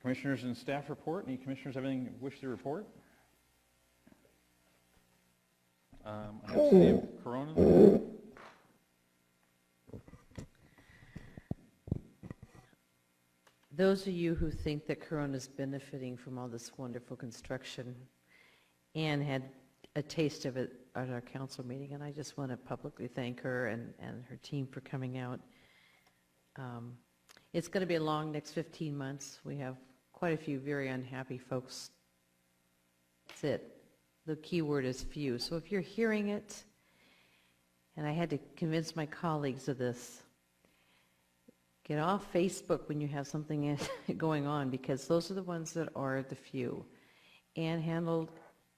Commissioners and staff report. Any commissioners have anything wish to report? I have City of Corona. Those of you who think that Corona is benefiting from all this wonderful construction and had a taste of it at our council meeting, and I just want to publicly thank her and her team for coming out. It's going to be a long next 15 months. We have quite a few very unhappy folks. That's it. The key word is few. So if you're hearing it, and I had to convince my colleagues of this, get off Facebook when you have something going on, because those are the ones that are the few, and handled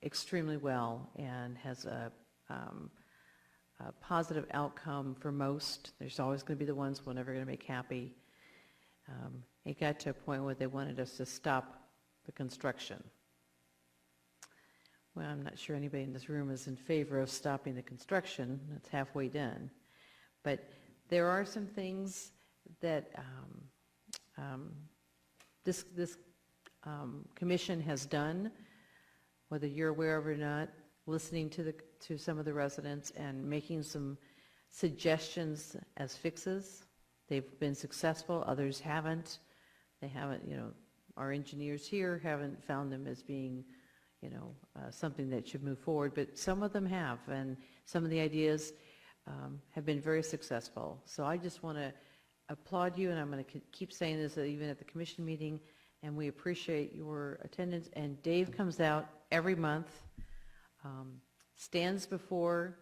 extremely well and has a positive outcome for most. There's always going to be the ones we're never going to make happy. It got to a point where they wanted us to stop the construction. Well, I'm not sure anybody in this room is in favor of stopping the construction. It's halfway done. But there are some things that this commission has done, whether you're aware of it or not, listening to some of the residents and making some suggestions as fixes. They've been successful, others haven't. They haven't, our engineers here haven't found them as being, something that should move forward, but some of them have, and some of the ideas have been very successful. So I just want to applaud you, and I'm going to keep saying this even at the commission meeting, and we appreciate your attendance. And Dave comes out every month, stands before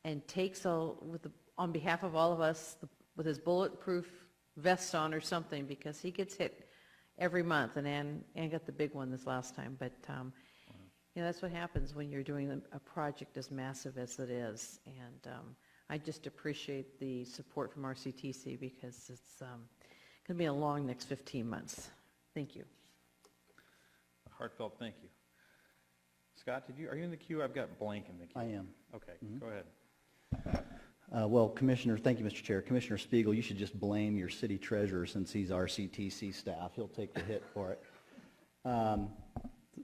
and takes on behalf of all of us with his bulletproof vest on or something, because he gets hit every month, and Ann got the big one this last time. But that's what happens when you're doing a project as massive as it is. And I just appreciate the support from RCTC, because it's going to be a long next 15 months. Thank you. A heartfelt thank you. Scott, are you in the queue? I've got blank in the queue. I am. Okay, Go ahead. Well, Commissioner, thank you, Mr. Chair. Commissioner Spiegel, you should just blame your city treasurer, since he's RCTC staff. He'll take the hit for it.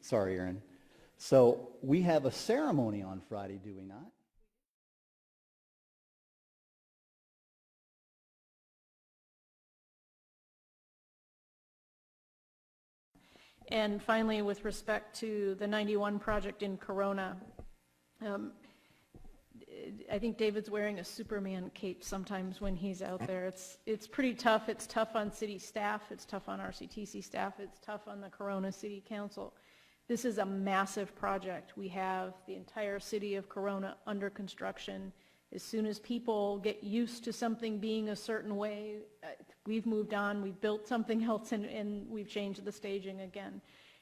Sorry, Aaron. So we have a ceremony on Friday, do we not? And finally, with respect to the 91 project in Corona, I think David's wearing a Superman cape sometimes when he's out there. It's pretty tough. It's tough on city staff. It's tough on RCTC staff. It's tough on the Corona City Council. This is a massive project. We have the entire city of Corona under construction. As soon as people get used to something being a certain way, we've moved on, we've built something else, and we've changed the staging again.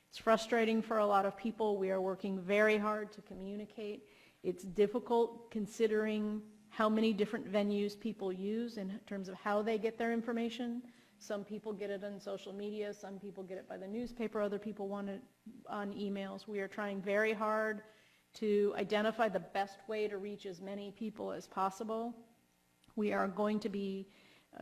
It's frustrating for a lot of people. We are working very hard to communicate. It's difficult considering how many different venues people use in terms of how they get their information. Some people get it on social media, some people get it by the newspaper, other people want it on emails. We are trying very hard to identify the best way to reach as many people as possible. We are going to be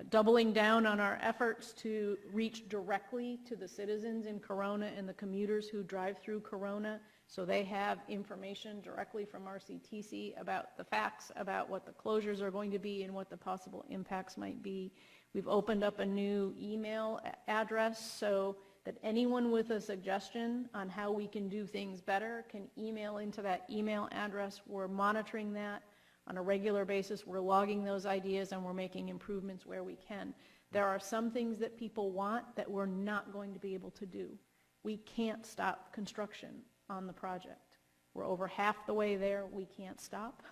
doubling down on our efforts to reach directly to the citizens in Corona and the commuters who drive through Corona, so they have information directly from RCTC about the facts, about what the closures are going to be and what the possible impacts might be. We've opened up a new email address so that anyone with a suggestion on how we can do things better can email into that email address. We're monitoring that on a regular basis. We're logging those ideas, and we're making improvements where we can. There are some things that people want that we're not going to be able to do. We can't stop construction on the project. We're over half the way there. We can't stop.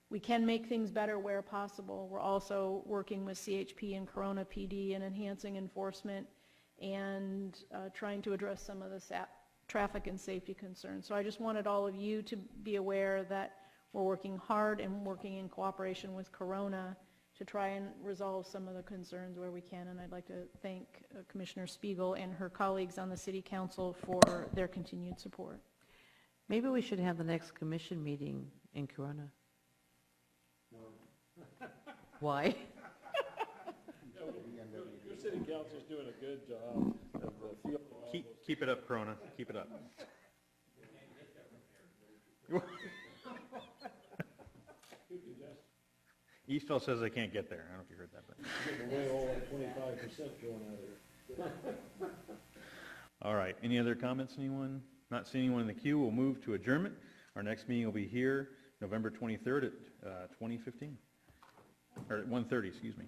We can make things better where possible. We're also working with CHP and Corona PD and enhancing enforcement and trying to address some of the traffic and safety concerns. So I just wanted all of you to be aware that we're working hard and working in cooperation with Corona to try and resolve some of the concerns where we can. And I'd like to thank Commissioner Spiegel and her colleagues on the City Council for their continued support. Maybe we should have the next commission meeting in Corona. No. Why? Your city council's doing a good job. Keep it up, Corona, keep it up. Eastville says they can't get there. I don't know if you heard that, but. Getting away all that 25% going out of there. All right, any other comments, anyone? Not seeing anyone in the queue, we'll move to adjournment. Our next meeting will be here November 23rd at 2015, or at 1:30, excuse me.